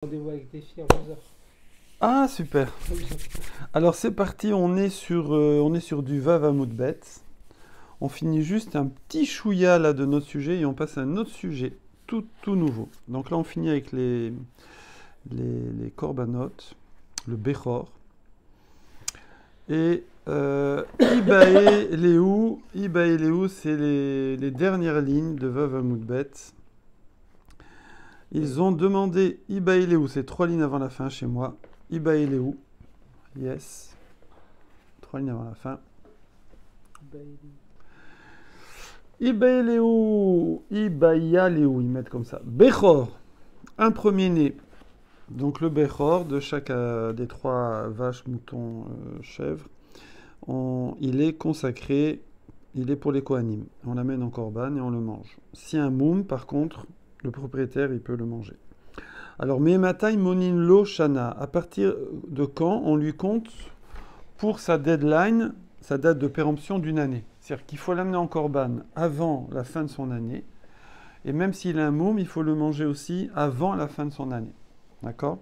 Rendez-vous avec des filles à 11h. Ah, super. Alors c'est parti, on est sur du Vav Amoudbet. On finit juste un petit chouïa là de notre sujet et on passe à un autre sujet, tout nouveau. Donc là on finit avec les korbanot, le Bechor. Et Ibae Léou, c'est les dernières lignes de Vav Amoudbet. Ils ont demandé Ibae Léou, c'est 3 lignes avant la fin chez moi. Ibae Léou, yes. 3 lignes avant la fin. Ibae Léou, Ibaya Léou, ils mettent comme ça. Bechor, un premier-né. Donc le Bechor de chaque des 3 vaches, moutons, chèvres, il est consacré, il est pour les Kohanim. On l'amène en korban et on le mange. Si un moum, par contre, le propriétaire, il peut le manger. Alors, Mehmatai Monin Lo Shana, à partir de quand on lui compte pour sa deadline, sa date de péremption d'une année. C'est-à-dire qu'il faut l'amener en korban avant la fin de son année. Et même s'il a un moum, il faut le manger aussi avant la fin de son année. D'accord ?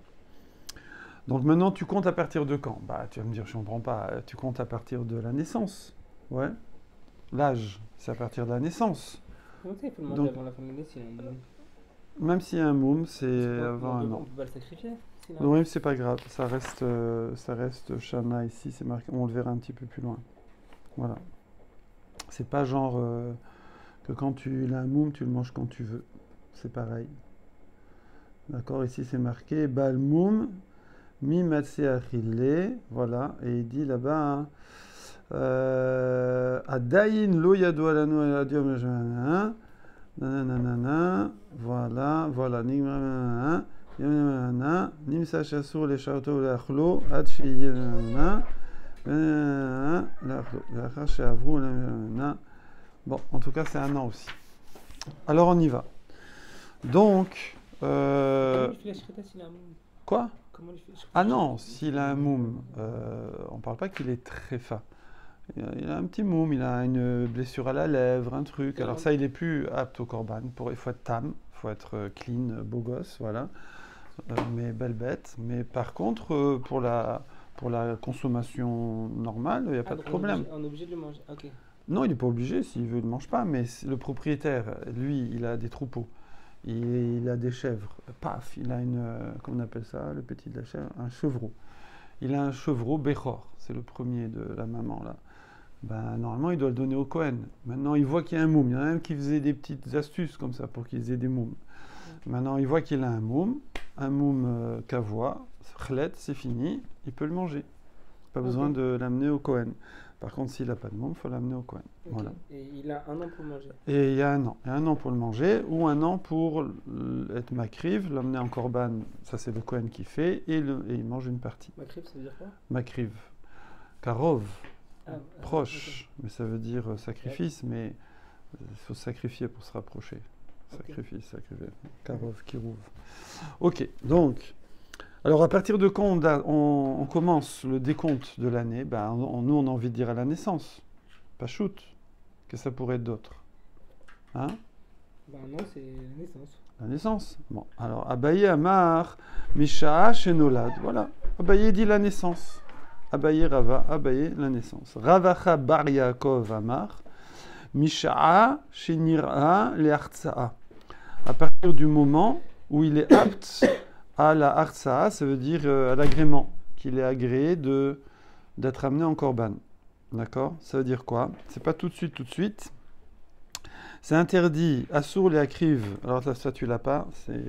Donc maintenant, tu comptes à partir de quand ? Bah, tu vas me dire, je ne comprends pas. Tu comptes à partir de la naissance. Ouais. L'âge, c'est à partir de la naissance. Comment ça, il faut le manger Donc, avant la fin de l'année s'il a un moum? même s'il y a un moum, c'est C'est pas, avant un on an. peut pas le sacrifier s'il a un Non, moum. oui, c'est pas grave. Ça reste Shana ici. C'est marqué. On le verra un petit peu plus loin. Voilà. C'est pas genre que quand tu as un moum, tu le manges quand tu veux. C'est pareil. D'accord. Ici, c'est marqué Balmoum mi matse achille. Voilà. Et il dit là-bas. Adayin lo yadu alanu aladium jana. Nanana. Voilà. Voilà. Nigma. Nimsa chassour les châteaux l'achlo. Adchiye. Bon, en tout cas, c'est un an aussi. Alors, on y va. Donc, Comment il fait la shrita s'il a un moum? quoi? Comment il fait la Ah shrita non, s'il s'il a a un un moum? moum, on parle pas qu'il est très fin. Il a un petit moum, il a une blessure à la lèvre, un truc. Alors ça, il est plus apte au korban. Il faut être tam, il faut être clean, beau gosse, voilà. Mais belle bête. Mais par contre, pour la consommation normale, il n'y a Ah, pas de donc problème. on est obligé de le manger. Ok. Non, il n'est pas obligé, s'il veut, il ne mange pas. Mais le propriétaire, lui, il a des troupeaux. Il a des chèvres. Paf, il a comment on appelle ça, le petit de la chèvre? Un chevreau. Il a un chevreau Bechor. C'est le premier de la maman, là. Ben, normalement, il doit le donner au Cohen. Maintenant, il voit qu'il y a un moum. Il y en a un qui faisait des petites astuces comme ça pour qu'ils aient des moums. Maintenant, il voit qu'il a un moum kavois, khlet, c'est fini, il peut le manger. Pas besoin Ok. de l'amener au Cohen. Par contre, s'il n'a pas de moum, il faut l'amener au Cohen. Ok. Voilà. Et il a un an pour le manger. Et il y a un an. Il y a un an pour le manger, ou un an pour être makriv, l'emmener en korban, ça c'est le Cohen qui fait, et il mange une partie. Makrib, ça veut dire quoi? Makriv. Karov, Ah, proche, mais ça veut dire sacrifice, mais il faut se sacrifier pour se rapprocher. ok. Sacrifice, sacrifice. Karov, kirouv. Ok, donc, alors à partir de quand on commence le décompte de l'année? Ben, nous, on a envie de dire à la naissance. Pas shoot. Que ça pourrait être d'autre? Hein? Bah non, c'est la naissance. La naissance. Bon, alors, Abaye Amar, Misha Shenolad. Voilà. Abaye dit la naissance. Abaye Rava, Abaye la naissance. Ravacha Bar Yaakov Amar, Misha Shenira Leartsaa. À partir du moment où il est apte à la Artsaa, ça veut dire à l'agrément, qu'il est agréé d'être amené en korban. D'accord? Ça veut dire quoi? C'est pas tout de suite, tout de suite. C'est interdit. Assour les akriv. Alors ça, tu l'as pas. C'est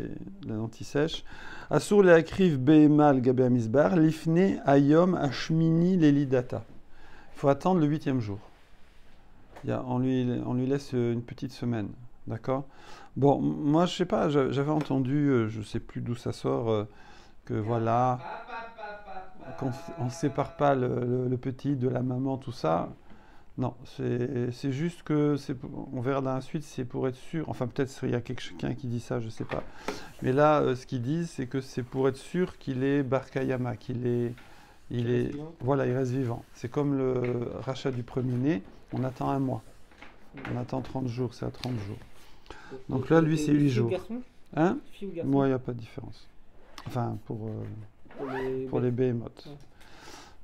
la lentille sèche. Assour les akriv behemal gabe amizbar. Lifne ayom ashmini lelidata. Il faut attendre le 8e jour. On lui laisse une petite semaine. D'accord? Bon, moi, je sais pas. J'avais entendu, je sais plus d'où ça sort, que voilà, qu'on ne sépare pas le petit de la maman, tout ça. Non, c'est juste que, on verra dans la suite, c'est pour être sûr, enfin peut-être il y a quelqu'un qui dit ça, je ne sais pas. Mais là, ce qu'ils disent, c'est que c'est pour être sûr qu'il est Barkayama, voilà, il reste vivant. C'est comme le rachat du premier-né, on attend un mois, on attend 30 jours, c'est à 30 jours. Donc là, lui, c'est 8 Fille ou jours. garçon? Hein? Fille ou garçon? Moi, il n'y a pas de différence. Enfin, pour les behemoths. Ouais.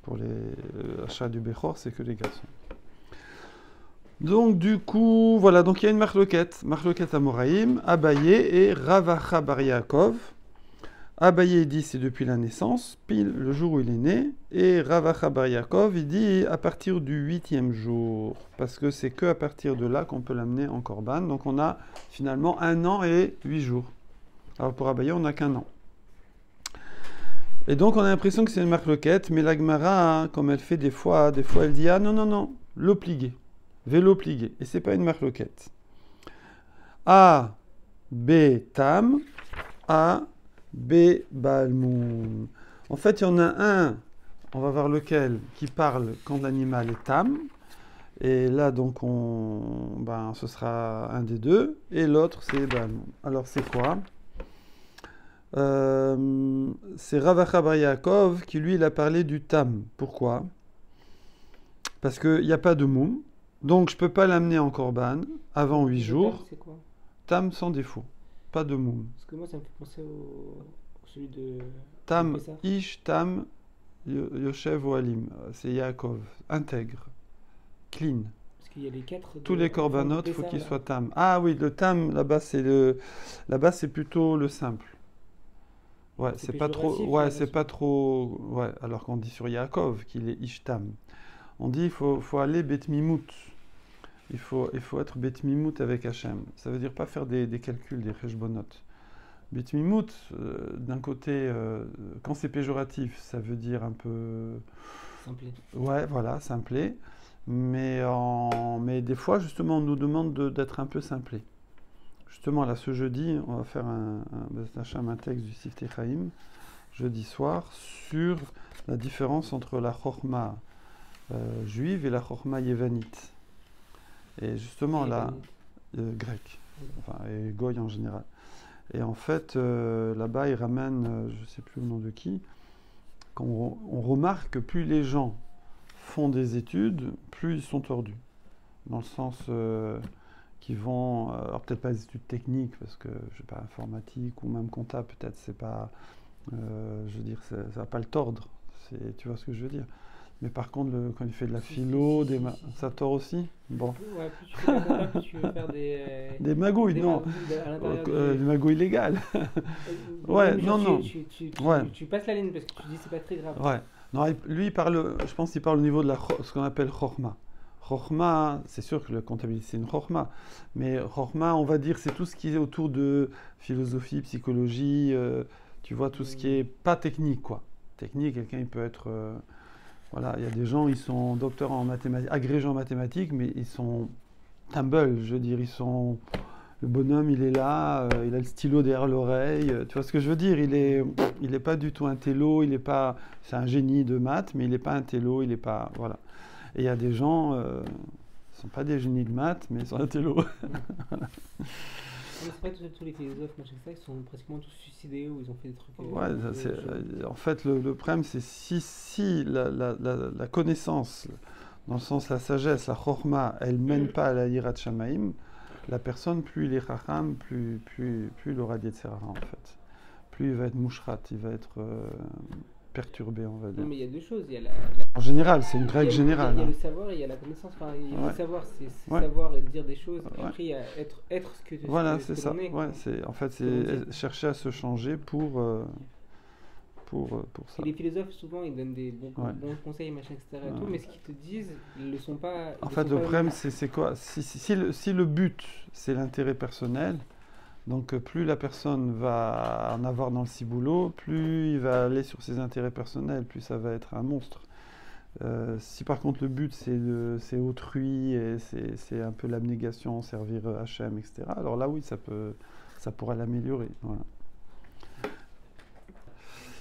Pour les achats du Bechor, c'est que les garçons. Donc, du coup, voilà. Donc, il y a une marloquette Amoraïm, Abaye et Ravacha Bar Yaakov. Abaye dit c'est depuis la naissance, pile le jour où il est né. Et Ravacha Bar Yaakov, il dit à partir du 8e jour. Parce que c'est que à partir de là qu'on peut l'amener en Korban. Donc, on a finalement 1 an et 8 jours. Alors, pour Abaye, on n'a qu'1 an. Et donc, on a l'impression que c'est une marloquette, mais la Gemara, hein, comme elle fait des fois elle dit ah non, l'opligué, vélo pligué. Et c'est pas une marloquette. A, B, tam, A, B, balmoum. En fait, il y en a un, on va voir lequel, qui parle quand l'animal est tam. Et là, donc, ce sera un des deux. Et l'autre, c'est balmoum. Alors, c'est quoi ? C'est Ravacha Bar Yaakov qui, lui, il a parlé du tam. Pourquoi ? Parce qu'il n'y a pas de moum. Donc, je ne peux pas l'amener en korban avant 8 jours. C'est quoi? Tam sans défaut. Pas de moum. Parce que moi, ça me fait penser au celui de Tam, Pessah. ish, tam, yoshev ou alim. C'est Yaakov. Intègre. Clean. Parce qu'il y a les 4. Tous les corbanotes, il faut qu'ils soient tam. Ah oui, le tam, là-bas, c'est plutôt le simple. Ouais, c'est pas trop. Ouais, c'est pas trop. Ouais, alors qu'on dit sur Yaakov qu'il est Ishtam. On dit il faut aller Bet Mimout. Il faut être Bet Mimout avec Hachem. Ça veut dire pas faire des calculs, des Reshbonot. Bet Mimout, d'un côté, quand c'est péjoratif, ça veut dire un peu. Simplé. Ouais, voilà, simplé. Mais des fois, justement, on nous demande d'être un peu simplé. Justement, là, ce jeudi, on va faire un texte du Siftei Chaim, jeudi soir, sur la différence entre la chorma juive et la chorma yévanite. Et justement, là, grecque, enfin, et goy en général. Et en fait, là-bas, il ramène, je ne sais plus le nom de qui, qu'on remarque que plus les gens font des études, plus ils sont tordus. Dans le sens... qui vont, alors peut-être pas des études techniques, parce que, je sais pas, informatique ou même comptable, peut-être, c'est pas, je veux dire, ça va pas le tordre, tu vois ce que je veux dire. Mais par contre, quand il fait de la philo, ça tord aussi. Bon. Ouais, plus tu fais de la compta, plus tu veux faire des magouilles, non. Des magouilles illégales. Ouais, non. Tu passes la ligne, parce que tu dis c'est pas très grave. Ouais. Non, lui, je pense qu'il parle au niveau de ce qu'on appelle chorma. Chorma, c'est sûr que la comptabilité c'est une chorma, mais chorma, on va dire, c'est tout ce qui est autour de philosophie, psychologie, tu vois, tout ce qui est pas technique, quoi. Technique, quelqu'un, il peut être... voilà, il y a des gens, ils sont docteurs en mathématiques, agrégés en mathématiques, mais ils sont tumble, je veux dire, ils sont... Le bonhomme, il est là, il a le stylo derrière l'oreille, tu vois ce que je veux dire, il est pas du tout un télo, c'est un génie de maths, mais il n'est pas un télo, il n'est pas... Voilà. Et il y a des gens, ils ne sont pas des génies de maths, mais ils sont un télo. C'est vrai que tous les philosophes, ils sont pratiquement tous suicidés ou ils ont fait des trucs. En fait, le problème, c'est si la connaissance, dans le sens la sagesse, la chorma, elle ne mène pas à la yirat shamaim, la personne, plus il est chacham, plus il aura d'yetzerara, en fait. Plus il va être mouchrat, il va être perturbé, on va dire. Non, mais il y a deux choses. En général, c'est une règle générale. Il y a le savoir et il y a la connaissance. Enfin, il y a le savoir, c'est savoir et dire des choses. Et après, il y a être ce que tu es. Voilà, c'est ça. En fait, c'est chercher à se changer pour ça. Et les philosophes, souvent, ils donnent des bons conseils, machin, etc. Et tout, mais ce qu'ils te disent, ils ne le sont pas. En fait, le problème, c'est quoi? Si le but, c'est l'intérêt personnel, donc plus la personne va en avoir dans le ciboulot, plus il va aller sur ses intérêts personnels, plus ça va être un monstre. Si par contre le but c'est autrui et c'est un peu l'abnégation, servir Hachem, etc. Alors là oui, ça pourra l'améliorer. Voilà.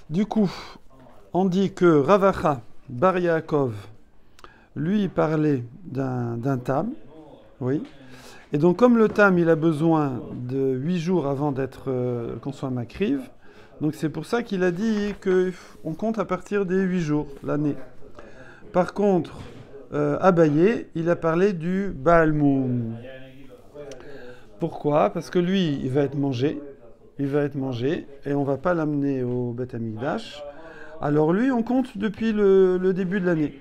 Du coup, on dit que Ravacha Bar Yaakov, lui, il parlait d'un tam, oui. Et donc, comme le tam, il a besoin de 8 jours avant qu'on soit makriv, donc c'est pour ça qu'il a dit qu'on compte à partir des 8 jours, l'année. Par contre, Abaye, il a parlé du Baal Moum. Pourquoi ? Parce que lui, il va être mangé. il va être mangé et on ne va pas l'amener au Beth Amikdash. Alors lui, on compte depuis le début de l'année.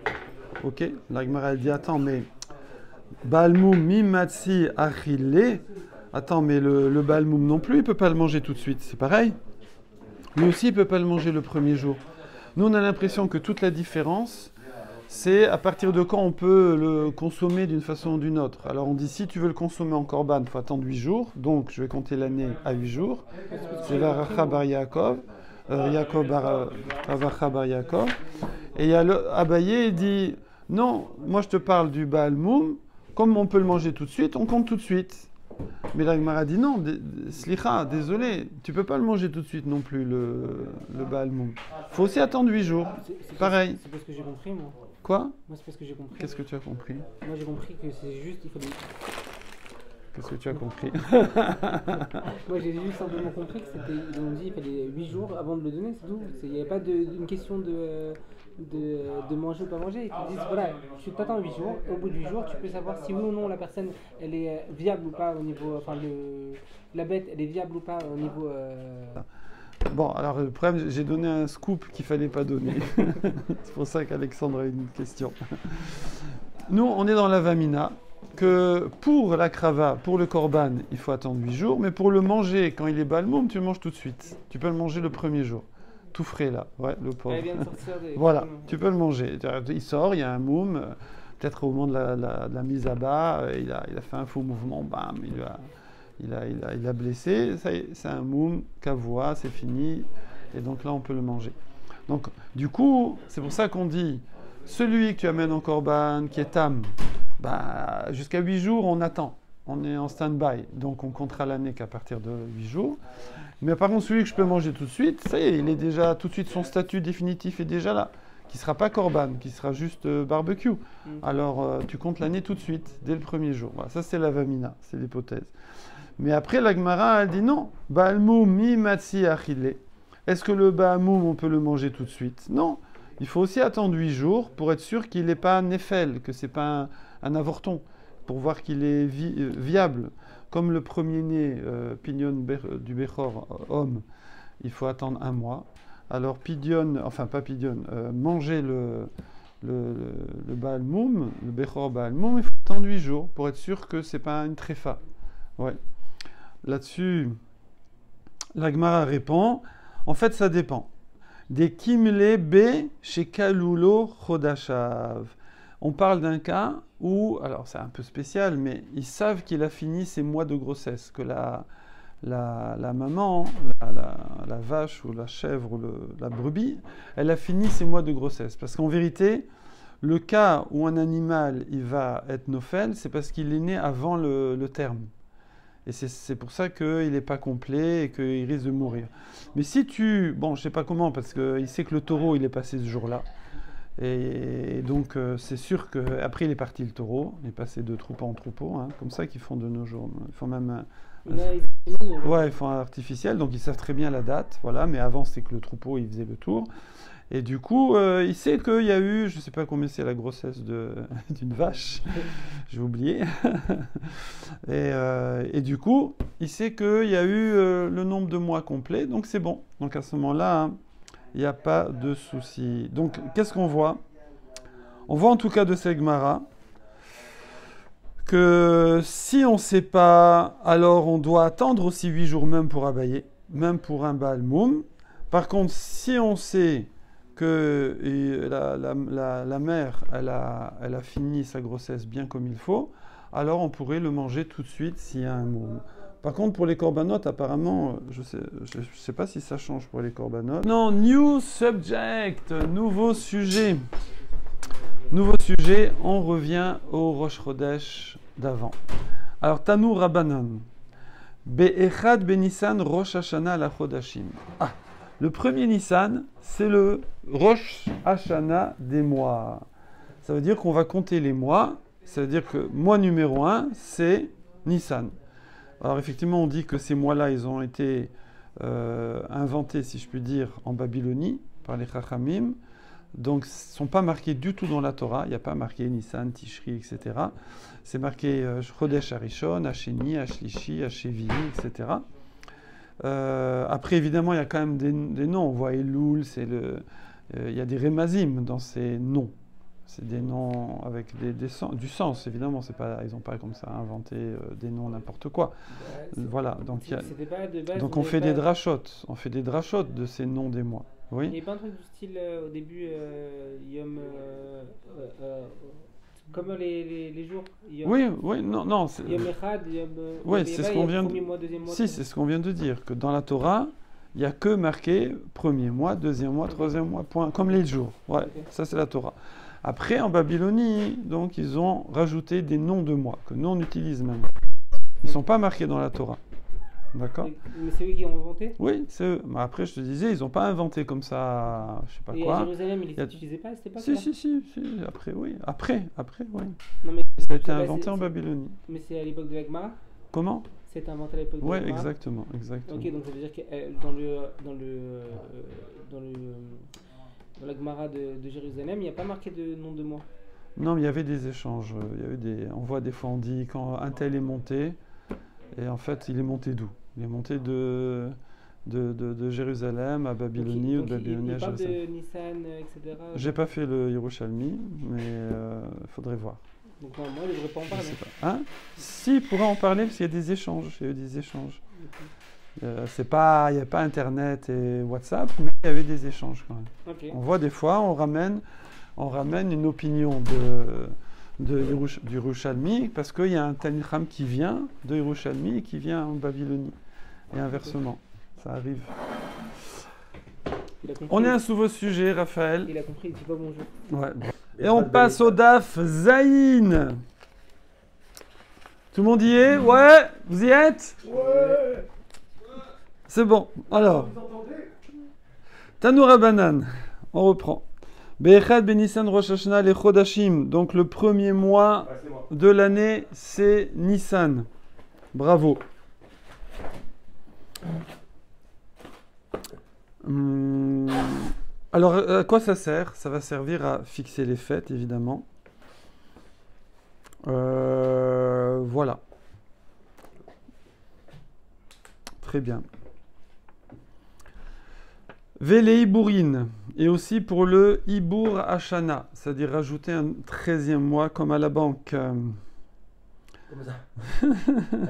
Ok, la Gemara elle dit attends, mais Balmoum mimatsi achille. Attends, mais le Balmoum non plus, il ne peut pas le manger tout de suite. C'est pareil. Lui aussi, il ne peut pas le manger le premier jour. Nous, on a l'impression que toute la différence, c'est à partir de quand on peut le consommer d'une façon ou d'une autre. Alors on dit si tu veux le consommer en korban, il faut attendre 8 jours. Donc je vais compter l'année à 8 jours. C'est Varacha bar Yaakov. Yaakov bar Ravacha bar Yaakov. Et il y a Abaye, il dit non, moi je te parle du Baal Moum. Comme on peut le manger tout de suite, on compte tout de suite. Mais la Gemara dit non, Slicha, désolé, tu peux pas le manger tout de suite non plus, le Baal Moum. Il faut aussi attendre 8 jours. Pareil. C'est parce que j'ai compris, moi. Quoi? Moi, c'est parce que j'ai compris. Qu'est-ce que tu as compris? Moi, j'ai compris que c'est juste, il faut... Qu'est-ce que tu as compris? Moi, j'ai juste simplement compris que c'était, ils ont dit qu'il fallait 8 jours avant de le donner, c'est tout. Il n'y avait pas une question de manger ou pas manger. Ils te disent, voilà, tu t'attends 8 jours, au bout de 8 jours, tu peux savoir si oui ou non la personne, elle est viable ou pas au niveau, enfin, la bête, elle est viable ou pas au niveau... Bon, alors le problème, j'ai donné un scoop qu'il ne fallait pas donner. C'est pour ça qu'Alexandre a une question. Nous, on est dans la Vamina, que pour la krava, pour le korban, il faut attendre 8 jours, mais pour le manger, quand il est balmoum, tu le manges tout de suite. Tu peux le manger le premier jour. Tout frais là, ouais, le pauvre. Voilà, tu peux le manger. Il sort, il y a un moum, peut-être au moment de la mise à bas, il a fait un faux mouvement, bam, il a blessé, ça y est, c'est un moum, kavoua, c'est fini, et donc là on peut le manger. Donc du coup, c'est pour ça qu'on dit, celui que tu amènes en korban, qui est tam, bah, jusqu'à 8 jours on attend, on est en stand-by, donc on comptera l'année qu'à partir de 8 jours. Mais par contre, celui que je peux manger tout de suite, ça y est, il est déjà, tout de suite, son statut définitif est déjà là, qui ne sera pas korban, qui sera juste barbecue. Alors tu comptes l'année tout de suite, dès le premier jour. Voilà, ça c'est la vamina, c'est l'hypothèse. Mais après, la Gemara, elle dit non. Baalmoum mi matsi achille. Est-ce que le baalmoum, on peut le manger tout de suite? Non. Il faut aussi attendre 8 jours pour être sûr qu'il n'est pas néphel, que ce n'est pas un avorton, pour voir qu'il est viable. Comme le premier-né, pignon du Bechor, homme, il faut attendre 1 mois. Alors, pidyon, enfin pas pidyon, manger le baalmoum, le Bechor baalmoum, il faut attendre 8 jours pour être sûr que ce n'est pas une tréfa. Ouais. Là-dessus, la Gemara répond, en fait, ça dépend. Des kimle b chez kalulo chodashav. On parle d'un cas où, alors c'est un peu spécial, mais ils savent qu'il a fini ses mois de grossesse, que la maman, la vache ou la chèvre ou la brebis, elle a fini ses mois de grossesse. Parce qu'en vérité, le cas où un animal il va être nophel, c'est parce qu'il est né avant le terme. Et c'est pour ça qu'il n'est pas complet et qu'il risque de mourir. Mais si bon, je ne sais pas comment, parce qu'il sait que le taureau, il est passé ce jour-là. Et donc, c'est sûr qu'après, il est parti le taureau. Il est passé de troupeau en troupeau, hein, comme ça qu'ils font de nos jours. Ils font même ouais, ils font un artificiel, donc ils savent très bien la date. Voilà, mais avant, c'est que le troupeau, il faisait le tour. Et du coup, il sait qu'il y a eu, je ne sais pas combien c'est la grossesse d'une vache, j'ai oublié. Et du coup, il sait qu'il y a eu le nombre de mois complet, donc c'est bon. Donc à ce moment-là, hein, il n'y a pas de souci. Donc, qu'est-ce qu'on voit? On voit en tout cas de cette Gemara que si on ne sait pas, alors on doit attendre aussi 8 jours même pour abayer, même pour un baalmoum. Par contre, si on sait que la mère, elle a fini sa grossesse bien comme il faut, alors on pourrait le manger tout de suite s'il y a un moum. Par contre, pour les corbanotes, apparemment, je sais pas si ça change pour les corbanotes. Non, new subject, nouveau sujet. Nouveau sujet, on revient au Rosh Chodesh d'avant. Alors, Tanu Rabbanan. Be'echad benissan Rosh Hashanah la Chodashim. Ah, le premier Nissan, c'est le Rosh Hashanah des mois. Ça veut dire qu'on va compter les mois. Ça veut dire que mois numéro 1, c'est Nissan. Alors effectivement, on dit que ces mois-là, ils ont été inventés, si je puis dire, en Babylonie, par les Chachamim. Donc, ils ne sont pas marqués du tout dans la Torah. Il n'y a pas marqué Nissan, Tishri, etc. C'est marqué Chodesh Harishon, Hasheni, Hashlishi, Hashevi, etc. Après, évidemment, il y a quand même des noms. On voit Elul, il y a des rémazim dans ces noms. C'est des noms avec du sens, évidemment. Ils n'ont pas comme ça inventé des noms n'importe quoi. Voilà. Donc, donc on fait des drachotes. On fait des drachotes de ces noms des mois. Oui. Il n'y a pas un truc du style au début, Yom. Comme les jours. Oui, non. Yom Echad, Yom. Oui, c'est ce qu'on vient de dire. Si, c'est ce qu'on vient de dire. Que dans la Torah, il n'y a que marqué premier mois, deuxième mois, troisième mois, point. Comme les jours. Ouais, okay. Ça c'est la Torah. Après, en Babylonie, donc, ils ont rajouté des noms de mois, que nous on utilise même. Ils ne sont pas marqués dans la Torah. D'accord? Mais c'est eux qui ont inventé? Oui, c'est eux. Mais après, je te disais, ils n'ont pas inventé comme ça, je ne sais pas quoi. Et à Jérusalem, ils ne l'utilisaient pas, c'était pas ça? Si. Après, oui. Après, oui. Non, mais ça a été inventé en Babylonie. Mais c'est à l'époque de la Gemara? Comment? C'est inventé à l'époque de la Gemara? Oui, exactement. Ok, donc ça veut dire que dans la Gemara de Jérusalem, il n'y a pas marqué de nom de mois? Non, mais il y avait des échanges. On voit des fois, on dit quand un tel est monté, et en fait, il est monté d'où? Il est monté de Jérusalem à Babylonie, ou de Babylonie à Jérusalem. Il parle de Nissan, etc. J'ai pas fait le Yerushalmi, mais il faudrait voir. Donc moi, je ne devrais pas en parler. Hein? Si, il pourrait en parler, parce qu'il y a des échanges. Il y a eu des échanges. Okay. Il n'y a pas Internet et WhatsApp, mais il y avait des échanges quand même. Okay. On voit des fois, on ramène une opinion du Yerushalmi, parce qu'il y a un Talmid Chacham qui vient de Yerushalmi et qui vient en Babylonie. Et inversement, ça arrive. On est à un nouveau sujet, Raphaël. Il a compris, il dit pas bonjour. Ouais. Et on passe au DAF Zaïn. Tout le monde y est? Ouais? Vous y êtes? Ouais. C'est bon. Alors, Tanoura Banan, on reprend. Be'echad Benissan Rosh Hashanah le Chodashim. Donc le premier mois de l'année, c'est Nissan. Bravo. Alors, à quoi ça sert? Ça va servir à fixer les fêtes, évidemment. Voilà. Très bien. Vele Ibourine, et aussi pour le Ibour Hashana, c'est-à-dire rajouter un 13e mois comme à la banque. Comme ça? À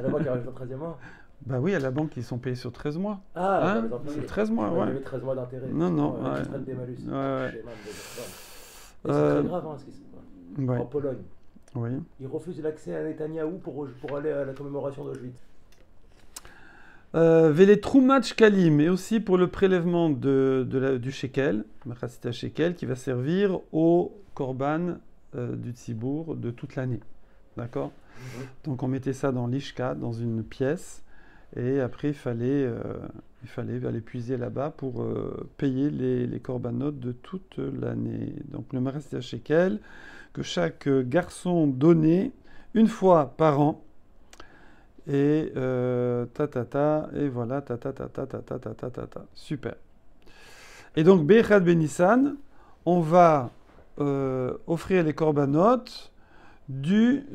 la banque, il rajoute un 13e mois? Bah oui, à la banque, ils sont payés sur 13 mois. Ah, hein? C'est 13 mois, ouais. Il y avait 13 mois d'intérêt. Non. Ils prennent des malus. Ouais. C'est très grave, hein, ce qui se passe. Ouais. En Pologne. Oui. Ils refusent l'accès à Netanyahou pour aller à la commémoration d'Auschwitz. Vele Troumach Kalim, et aussi pour le prélèvement du shekel, Machasita shekel, qui va servir au korban du tzibour de toute l'année. D'accord? Donc on mettait ça dans l'ishka, dans une pièce, et après il fallait aller puiser là-bas pour payer les korbanot de toute l'année. Donc le Machasita shekel, que chaque garçon donnait une fois par an. Et et voilà, super. Et donc, Be'echad Benissan, on va offrir les korbanot du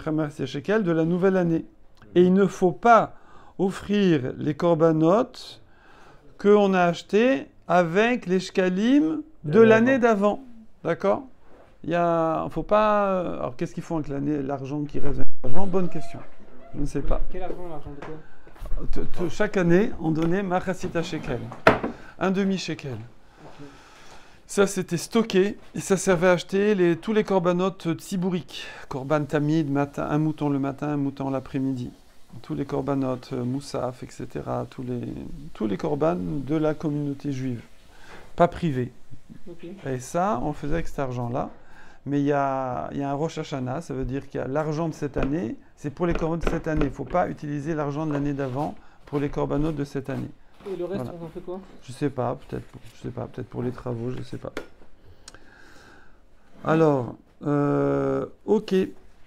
Chamas Shekel de la nouvelle année. Et il ne faut pas offrir les korbanot qu'on a achetés avec les shkalim de l'année d'avant. D'accord? Il ne faut pas... Alors, qu'est-ce qu'ils font avec l'argent qui reste d'avant? Bonne question. Je ne sais pas. Quel argent? L'argent de quoi? Chaque année, on donnait Machasita shekel. Un demi-shekel. Okay. Ça, c'était stocké et ça servait à acheter tous les corbanotes tzibouriques. Korban tamid, un mouton le matin, un mouton l'après-midi. Tous les corbanotes, moussaf, etc. Tous les korbanes de la communauté juive. Pas privés. Okay. Et ça, on faisait avec cet argent-là. Mais il y a un Rosh Hashanah, ça veut dire qu'il y a l'argent de cette année, c'est pour les corbanotes de cette année. Il ne faut pas utiliser l'argent de l'année d'avant pour les corbanotes de cette année. Et le reste, on en fait quoi? Je sais pas, peut-être pour les travaux, je sais pas. Alors, ok.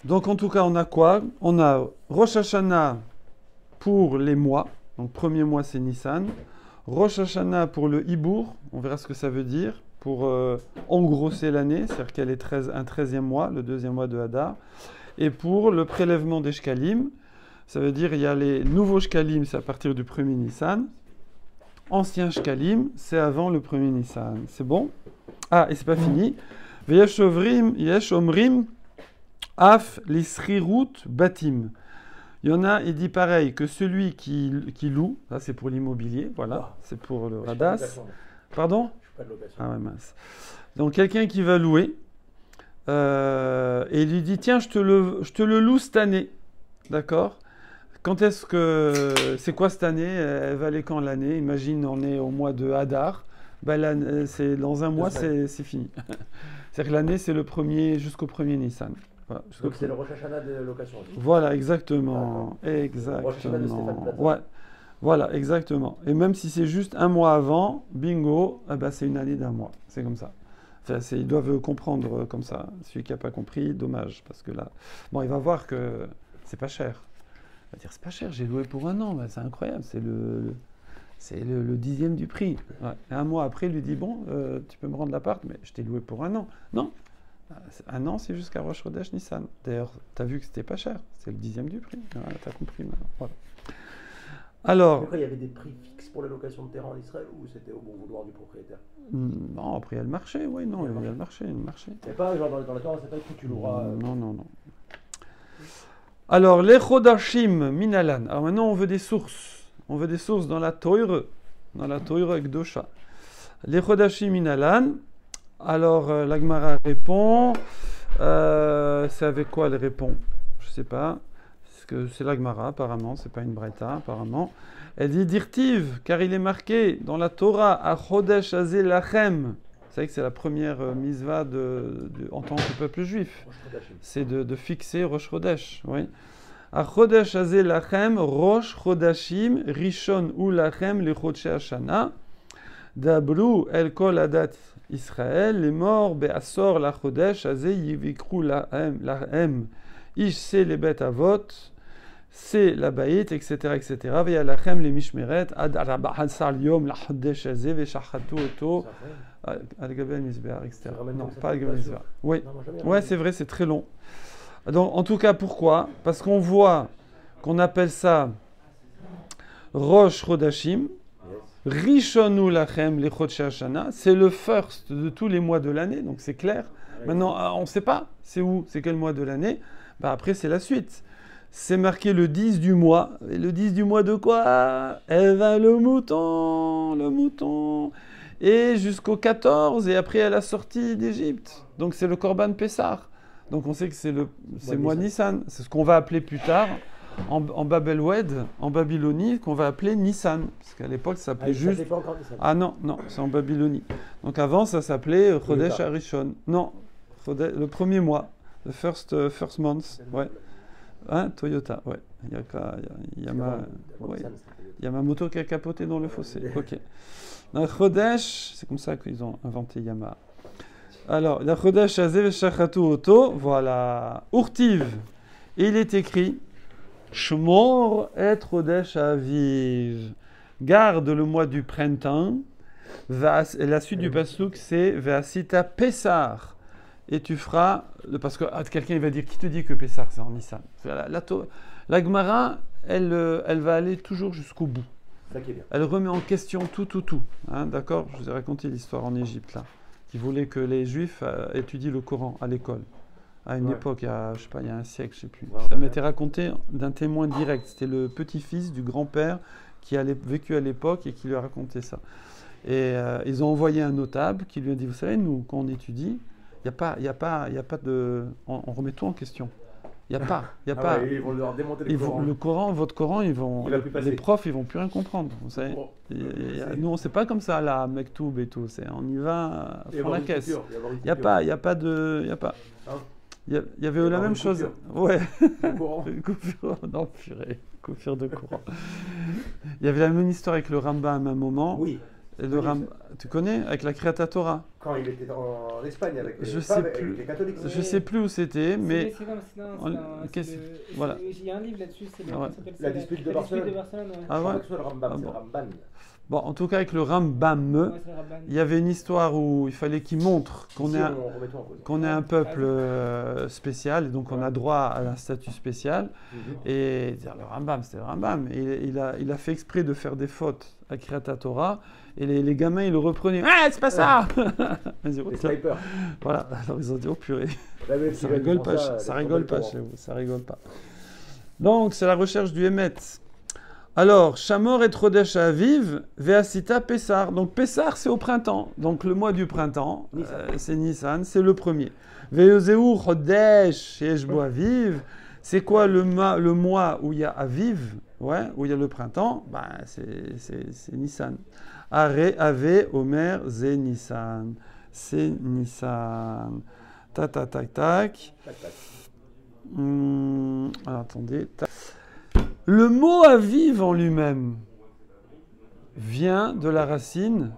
Donc en tout cas, on a quoi? On a Rosh Hashanah pour les mois. Donc premier mois, c'est Nissan. Rosh Hashanah pour le Ibour, on verra ce que ça veut dire. Pour engrosser l'année, c'est-à-dire qu'elle est un 13e mois, le 2e mois de Hadar, et pour le prélèvement des shkalim, Ça veut dire il y a les nouveaux shkalim, c'est à partir du 1er Nissan. Ancien shkalim, c'est avant le 1er Nissan. C'est bon? Ah, et c'est pas fini. Yesh omrim af lisrirut batim. Il y en a, il dit pareil, que celui qui loue, là c'est pour l'immobilier, voilà, c'est pour le radas. Pardon? Je suis pas de location. Ah ouais, mince. Donc quelqu'un qui va louer, et il lui dit, tiens, je te le loue cette année. D'accord? Quand est-ce que... C'est quoi cette année? Elle va aller quand l'année? Imagine, on est au mois de Hadar. Ben, dans un mois, c'est fini. C'est-à-dire que l'année, c'est le premier jusqu'au 1er Nissan. Voilà, Donc c'est le Rosh Hashanah de location. voilà, exactement. Exactement. Ouais. Voilà, exactement. Et même si c'est juste un mois avant, bingo, eh ben, c'est une année d'un mois. C'est comme ça. Enfin, ils doivent comprendre comme ça. Celui qui n'a pas compris, dommage. Parce que là, bon, il va voir que c'est pas cher. Il va dire, c'est pas cher, j'ai loué pour un an. Ben, c'est incroyable, c'est le 10e du prix. Ouais. Et un mois après, il lui dit, bon, tu peux me rendre l'appart, mais je t'ai loué pour un an. Non. Un an, c'est jusqu'à Rosh Chodesh Nissan. D'ailleurs, tu as vu que c'était pas cher. C'est le 10e du prix. Voilà, tu as compris maintenant. Voilà. Alors. Après, il y avait des prix fixes pour les locations de terrain en Israël ou c'était au bon vouloir du propriétaire? Non, après, il y a le marché. Oui, non, il y a le marché. C'est pas genre dans le temps, c'est pas que tu loueras. Non. Alors, les Chodashim Minalan. Alors maintenant, on veut des sources. On veut des sources dans la Torah Gdosha. Les Chodashim Minalan. Alors, la Gemara répond. C'est avec quoi elle répond? Je ne sais pas. C'est la Gemara, apparemment. C'est pas une Braïta, apparemment. Elle dit Dirtiv, car il est marqué dans la Torah, à Chodesh Azeh Lachem. Vous savez que c'est la première misva en tant que peuple juif. C'est de fixer Rosh Chodesh. Oui. À Chodesh Azeh Lachem, Rosh Chodashim, Rishon ou Lachem, le Chodche Hashana. Dabru el kol adat Israël, les morts, be'asor la chodesh, azé yivikru lahem, ish c'est les bêtes avot, c'est la baït, etc., etc. Veya lachem les mishmeret, ad arabahasar yom la chodesh azé, veshachatu oto, al-gabel misbear, etc. Non, pas al-gabel misbear. Oui, ouais, c'est vrai, c'est très long. Donc, en tout cas, pourquoi? Parce qu'on voit qu'on appelle ça Rosh Chodashim. Rishonu lachem les Chodche Hashana, c'est le first de tous les mois de l'année, donc c'est clair. Maintenant, on ne sait pas, c'est où, c'est quel mois de l'année. Bah, après, c'est la suite. C'est marqué le 10 du mois. Et le 10 du mois de quoi? Eh ben, le mouton. Et jusqu'au 14, et après, à la sortie d'Égypte. Donc, c'est le Korban Pessah. Donc, on sait que c'est le mois Nissan. C'est ce qu'on va appeler plus tard. En Babelwed, en Babylonie, qu'on va appeler Nissan. Parce qu'à l'époque, ça s'appelait juste... pas encore Nissan. Ah non, c'est en Babylonie. Donc avant, ça s'appelait Chodesh Harishon. Non, le premier mois. Le first month. Ouais. Hein, Toyota, ouais. Il y a ma moto qui a capoté dans le fossé. Ok. Donc Chodesh, c'est comme ça qu'ils ont inventé Yamaha. Alors, la Chodesh Azeh Shachatu Oto, voilà. Urtiv. Et il est écrit... Shmor et Chodesh Aviv. Garde le mois du printemps. Et la suite du pasuk, c'est Ve'asita Pessar. Et tu feras. Parce que quelqu'un il va dire qui te dit que Pessar c'est en Nissan? La Gemara, elle va aller toujours jusqu'au bout. Ça qui est bien. Elle remet en question tout. Hein, d'accord? Je vous ai raconté l'histoire en Égypte là, qui voulait que les Juifs étudient le Coran à l'école. À une époque, il y a un siècle, je ne sais plus. Ça m'était raconté d'un témoin direct. C'était le petit-fils du grand-père qui a vécu à l'époque et qui lui a raconté ça. Et ils ont envoyé un notable qui lui a dit, vous savez, nous, quand on étudie, il n'y a pas de... On remet tout en question. Il n'y a pas. Ouais, ils vont leur démonter le Coran. Votre Coran, les profs, ils ne vont plus rien comprendre. Vous savez. Nous, on ne sait pas comme ça, là, Mektoub et tout. On y va à fond la caisse. Il n'y a pas. Il y avait la même chose. Ouais. Coupure. Non, purée. Coupure de courant. Il y avait la même histoire avec le Rambam à un moment. Oui. Et tu connais? Avec la Créata Torah. Quand il était en Espagne avec les catholiques. Je sais plus où c'était, mais... Voilà. Il y a un livre là-dessus, c'est la dispute de Barcelone. Ouais. Ah ouais? C'est le Ramban. Bon, en tout cas, avec le Rambam, Ouais, c'est le Rabban. il y avait une histoire où il fallait qu'il montre qu'on Ici, est un, on remet tout en cause. qu'on est un peuple spécial, et donc on a droit à un statut spécial. Et dire, le Rambam, c'était le Rambam. Et il a fait exprès de faire des fautes à Kriyat Torah. Et les gamins, ils le reprenaient. Ah, c'est pas ça. Ils disaient, oh, Les snipers. voilà. Alors ils ont dit, oh purée, Ouais, mais ça si rigole ils font pas, ça, ça les rigole pas snipers, chez vous, ça rigole pas. Donc c'est la recherche du Hémet. Alors, Shamor et Trodesh Aviv, Veasita Pessar. Donc Pessar, c'est au printemps. Donc le mois du printemps, c'est Nissan, c'est le premier. Veozeu Chodesh Yeshbo Aviv. C'est quoi le mois où il y a Aviv, ouais, où il y a le printemps? Ben, c'est Nissan. Are, Ave, Omer, Ze Nissan. C'est Nissan. Tac, tac, tac, tac. Tac, tac. Alors, attendez. Le mot Aviv en lui-même vient de la racine,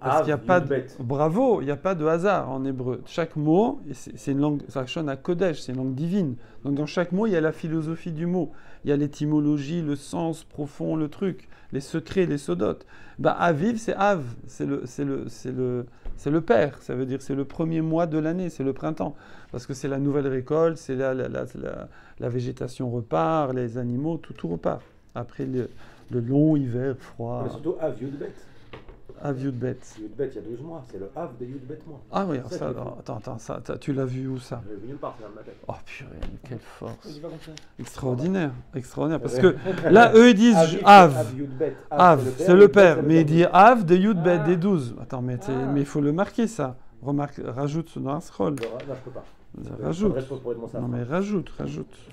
parce qu'il n'y a pas de... Yud-Bet. Bravo, il n'y a pas de hasard en hébreu. Chaque mot, c'est une langue, ça sonne à Kodesh, c'est une langue divine. Donc dans chaque mot, il y a la philosophie du mot. Il y a l'étymologie, le sens profond, le truc, les secrets, les sodotes. Ben, Aviv, c'est Av, c'est le père, ça veut dire c'est le premier mois de l'année, c'est le printemps. Parce que c'est la nouvelle récolte, c'est la végétation repart, les animaux, tout repart. Après le long hiver froid. Mais surtout Av Yud-Bet. Av Yud-Bet. Yud-Bet, il y a 12 mois. C'est le Av de Yud-Bet mois. Ah oui, C'est ça ça, qui est alors, attends, ça, tu l'as vu où ça? Je l'ai vu nulle part, c'est dans ma tête. Oh purée, quelle force. J'ai pas compris. Extraordinaire, extraordinaire. Parce Ouais. que là, eux, ils disent Av. Av Yud-Bet. Av, c'est le père. Yud-Bet, Mais il dit Av de Yud-Bet, Ah. des 12. Attends, mais Ah. il faut le marquer ça. Remarque, rajoute dans un scroll. Non, je peux pas. Rajoute. Je réponds pour être mon Non savant. mais rajoute.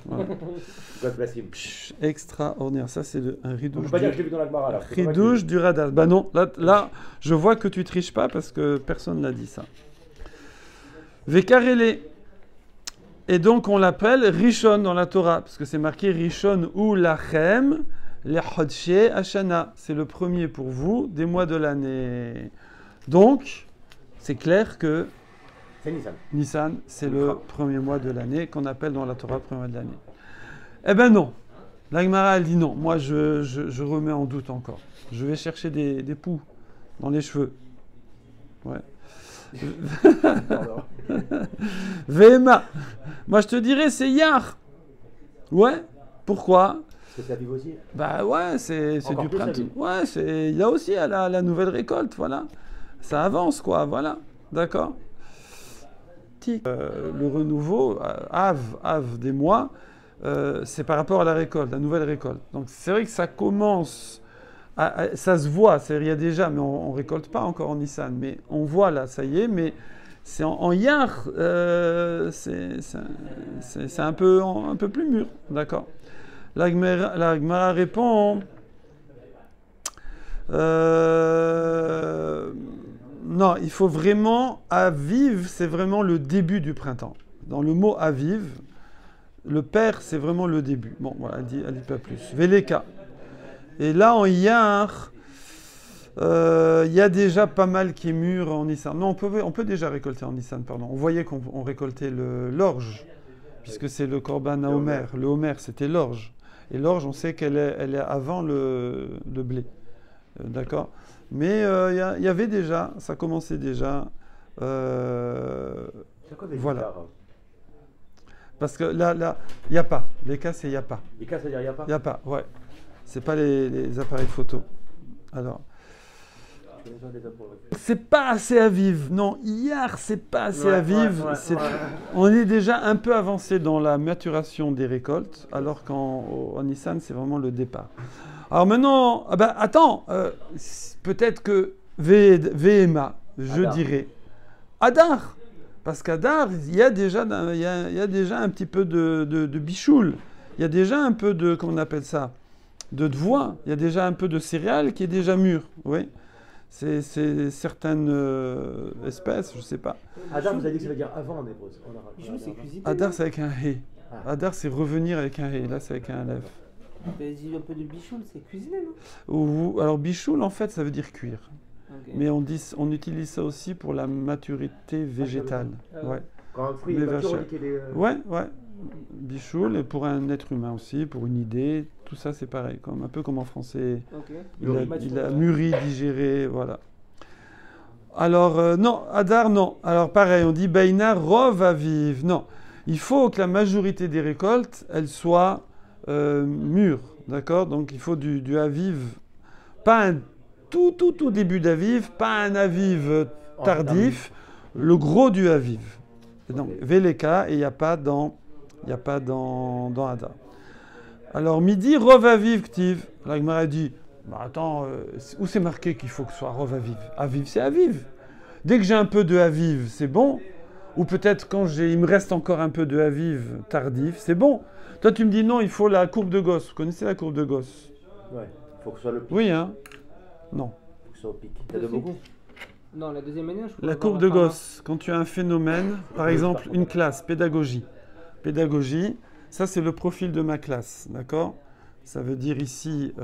Voilà. God bless him. Psh, extraordinaire. Ça, c'est un On ridouche. peut pas dire que je l'ai vu dans la Gemara là. Ridouche du radar. Bah non, là, je vois que tu triches pas parce que personne l'a dit ça. Vekarele. Et donc on l'appelle Rishon dans la Torah, parce que c'est marqué Rishon ou Lachem, les Chodshe Hashana. C'est le premier pour vous des mois de l'année. Donc, c'est clair que C'est Nissan. Nissan, c'est le premier mois de l'année qu'on appelle dans la Torah le premier mois de l'année. Eh ben non. La Gemara, elle dit non. Moi, je remets en doute encore. Je vais chercher des poux dans les cheveux. Ouais. Vema. Moi, je te dirais, c'est Yar. Ouais. Pourquoi? Parce que c'est Aviv aussi. Bah ouais, c'est Encore du plus, printemps. Aviv. Ouais, c'est il y a aussi la nouvelle récolte, voilà. Ça avance, quoi, voilà. D'accord. Le renouveau, Av des mois, c'est par rapport à la récolte, la nouvelle récolte. Donc c'est vrai que ça commence, ça se voit, il y a déjà, mais on ne récolte pas encore en Nissan, mais on voit là, ça y est, mais c'est en Yar, c'est un peu plus mûr, d'accord. La Gemara répond... non, il faut vraiment... Aviv, c'est vraiment le début du printemps. Dans le mot Aviv, le père, c'est vraiment le début. Bon, voilà, elle dit pas plus. Veleka. Et là, en Yar, il y a déjà pas mal qui est mûr en Nissan. Non, on peut déjà récolter en Nissan, pardon. On voyait qu'on récoltait l'orge, puisque c'est le Korban à Omer. Le Omer, c'était l'orge. Et l'orge, on sait qu'elle est avant le blé. D'accord? Mais il y avait déjà, ça commençait déjà. C'est quoi les Voilà. Yikar? Parce que là, il n'y a pas. Les cas, c'est il n'y a pas. Yikar, ça veut dire il n'y a pas? Il n'y a pas, ouais. C'est pas les appareils photo. Alors, Je connais pas des appareils. c'est pas assez à vivre. Non, hier, c'est pas assez à vivre. Ouais. On est déjà un peu avancé dans la maturation des récoltes, alors qu'en Nissan, c'est vraiment le départ. Alors maintenant, attends, peut-être que VMA, je Adar. dirais Adar. Parce qu'Adar, il y a déjà un petit peu de bichoul. Il y a déjà un peu de, comment on appelle ça, de voix. Il y a déjà un peu de céréales qui est déjà mûr. Oui. C'est certaines espèces, je ne sais pas. Adam, vous avez dit que ça veut dire avant en hébreu. Bichou, c'est cuisiner. Adar, c'est avec un hé. Ah. Adar, c'est revenir avec un hé. Là, c'est avec un lèvre. T'as dit un peu de bichoul, c'est cuisiner, non? Alors, bichoul, en fait, ça veut dire cuire. Ok. Mais on utilise ça aussi pour la maturité végétale. Ah ouais. Ouais. Quand un fruit Les est mature, on vaches. dit qu'il est. Ouais. Bichoul, et pour un être humain aussi, pour une idée, tout ça c'est pareil, un peu comme en français. Ok. Il a mûri, digéré, voilà. Alors, non, Adar, non. Alors, pareil, on dit Beina Rov Aviv. Non. Il faut que la majorité des récoltes, elles soient mûres. D'accord? Donc, il faut du Aviv. Pas un tout début d'Aviv, pas un Aviv tardif. Le gros du Aviv. Donc, Veleka, et il n'y a pas dans Adar. Alors, midi, Rov Aviv Ktiv. La Gemara dit. Bah attends, où c'est marqué qu'il faut que ce soit Rov Aviv? Aviv, c'est Aviv. Dès que j'ai un peu de Aviv, c'est bon. Ou peut-être quand il me reste encore un peu de Aviv tardif, c'est bon. Toi, tu me dis non, il faut la courbe de Gauss. Vous connaissez la courbe de Gauss? Ouais, il faut que ce soit le pic. Oui, hein? Non. Il faut que ce soit au pic. T'as de beaucoup? Non, la deuxième année, je crois. La courbe de Gauss, quand tu as un phénomène, par exemple, une classe, pédagogie. Pédagogie, ça c'est le profil de ma classe, d'accord? Ça veut dire ici,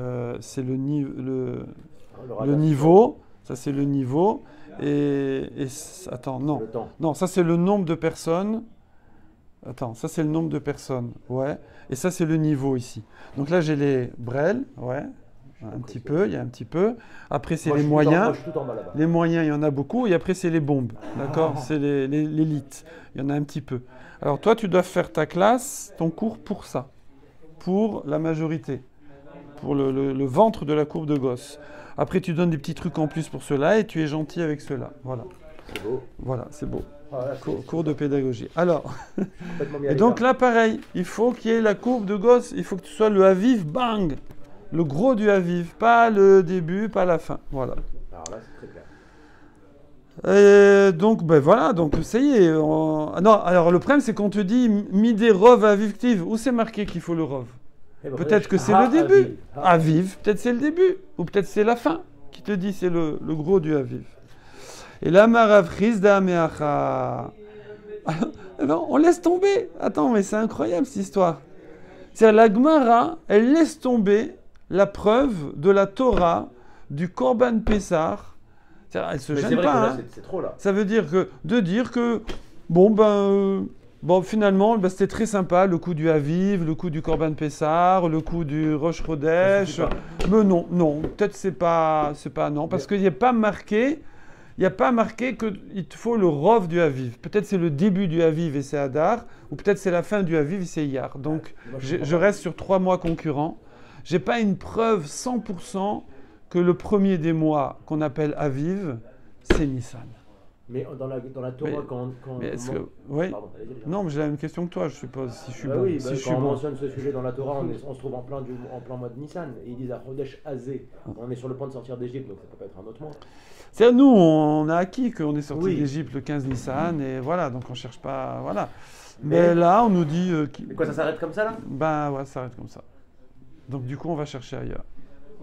c'est le niveau. Ça, c'est le niveau. Attends, non. Non, ça, c'est le nombre de personnes. Attends, ça, c'est le nombre de personnes. Ouais. Et ça, c'est le niveau ici. Donc là, j'ai les brels. Ouais. Un petit peu, il y a un petit peu. Après, c'est les moyens. Les moyens, il y en a beaucoup. Et après, c'est les bombes. D'accord? C'est l'élite. Il y en a un petit peu. Alors, toi, tu dois faire ta classe, ton cours pour ça. Pour la majorité, pour le ventre de la courbe de Gauss. Après, tu donnes des petits trucs en plus pour cela et tu es gentil avec cela. Voilà. C'est beau. Voilà, c'est beau. Cours de pédagogie. Alors, et donc là, pareil, il faut qu'il y ait la courbe de Gauss, il faut que tu sois le Aviv, bang, le gros du Aviv, pas le début, pas la fin. Voilà. Alors là, c'est très clair. Et donc, ben voilà, donc ça y est. Non, alors le problème, c'est qu'on te dit Midé Rov Aviv Ktiv. Où c'est marqué qu'il faut le Rov? Peut-être que c'est le début. Aviv, peut-être c'est le début. Ou peut-être c'est la fin qui te dit c'est le gros du Aviv. Et là, Marav Chizda Meacha. On laisse tomber. Attends, mais c'est incroyable cette histoire. C'est-à-dire, la Gemara, elle laisse tomber la preuve de la Torah du Korban Pessah. Elle ne se gêne pas. Là, c'est trop là. Ça veut dire que, finalement, c'était très sympa, le coup du Aviv, le coup du Korban Pessah, le coup du Rosh Chodesh. Mais non, peut-être c'est pas non, parce qu'il n'y a pas marqué qu'il te faut le Rov du Aviv. Peut-être c'est le début du Aviv et c'est Adar, ou peut-être c'est la fin du Aviv et c'est Iyar. Donc, je reste sur 3 mois concurrents. Je n'ai pas une preuve 100% que le premier des mois qu'on appelle Aviv, c'est Nissan. Mais dans la Torah, quand oui. Pardon, non, mais j'ai la même question que toi, je suppose, si je suis bon. Oui, si je quand suis on bon. mentionne ce sujet dans la Torah, on se trouve en plein mois de Nissan. Et ils disent à Chodesh Azé, on est sur le point de sortir d'Égypte, donc ça peut pas être un autre mois. C'est-à-dire, nous, on a acquis qu'on est sorti d'Égypte le 15 Nissan, et voilà, donc on ne cherche pas, voilà. Mais là, on nous dit... Mais quoi, ça s'arrête comme ça, là? Ben ouais, ça s'arrête comme ça. Donc du coup, on va chercher ailleurs.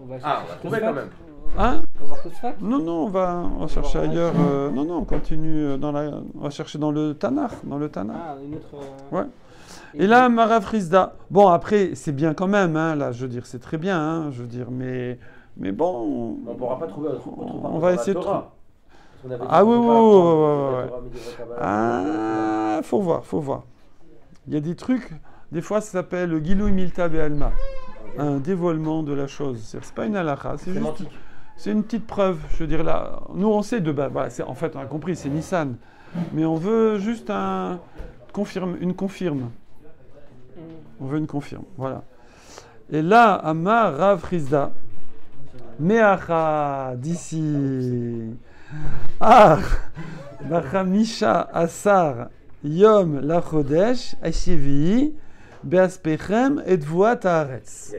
On va trouver quand même. Hein? On va voir tout ça? Non, on va chercher ailleurs. Non, on continue on va chercher dans le Tanakh. Ah, une autre... Ouais. Et là, Marav Chizda. Bon, après, c'est bien quand même, hein, là, je veux dire, c'est très bien, hein, je veux dire, mais bon... On ne pourra pas trouver autre on va essayer de trouver... Ah oui. Ah, faut voir. Il y a des trucs, des fois, ça s'appelle Gilou Milta Be'alma. Un dévoilement de la chose. C'est pas une halakha, c'est juste... C'est une petite preuve, je veux dire, là, nous on sait voilà, en fait on a compris, c'est Nissan, mais on veut juste une confirme. On veut une confirme, voilà. Et là, Amar Rav Chizda, Meacha, d'ici, Bachamisha Asar, Yom la Chodesh, Ashevi, Beaspechem et Dvoat Haaretz.